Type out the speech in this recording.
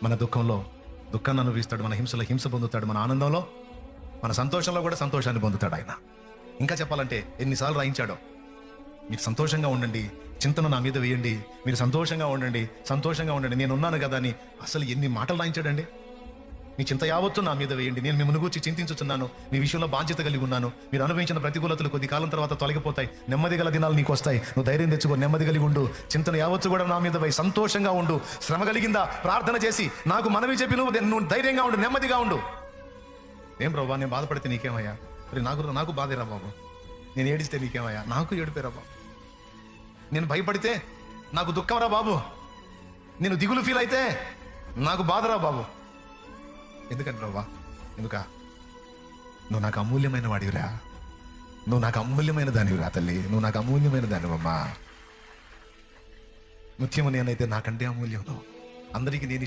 మన దుఃఖంలో దుఃఖాన్ని అనుభవిస్తాడు, మన హింసలో హింస పొందుతాడు, మన ఆనందంలో మన సంతోషంలో కూడా సంతోషాన్ని పొందుతాడు ఆయన. ఇంకా చెప్పాలంటే ఎన్నిసార్లు రాయించాడో, మీరు సంతోషంగా ఉండండి, చింతను నా మీద వేయండి, మీరు సంతోషంగా ఉండండి, సంతోషంగా ఉండండి, నేను ఉన్నాను కదా అని. అసలు ఎన్ని మాటలు రాయించాడండి. మీ చింత యావత్తు నా మీద వేయండి, నేను మిమ్మల్ని గూర్చి చింతించుచున్నాను, మీ విషయంలో బాధ్యత కలిగి ఉన్నాను, మీరు అనుభవించిన ప్రతికూలతలు కొద్ది కాలం తర్వాత తొలగిపోతాయి, నెమ్మది గల దినాలు నీకు వస్తాయి, నువ్వు ధైర్యం తెచ్చుకో, నెమ్మది కలిగి ఉండు, చింతను యావత్తు కూడా నా మీద వేయి, సంతోషంగా ఉండు, శ్రమ కలిగిందా ప్రార్థన చేసి నాకు మనవి చెప్పి నువ్వు ధైర్యంగా ఉండు, నెమ్మదిగా ఉండు. ఏం ప్రభా, నేను బాధపడితే నీకేమయ్యా? మరి నాకు బాధేరా బాబు, నేను ఏడిస్తే నీకేమయ్యా? నాకు ఏడిపోయారా బాబు. నేను భయపడితే నాకు దుఃఖం రా బాబు, నేను దిగులు ఫీల్ అయితే నాకు బాధరా బాబు. ఎందుకంటే ప్రభా, నువ్వు నాకు అమూల్యమైన వాడివిరా, నువ్వు నాకు అమూల్యమైన దానివిరా తల్లి, నువ్వు నాకు అమూల్యమైన దానివమ్మా. ముఖ్యము నేనైతే నాకంటే అమూల్యం. అందరికీ నేను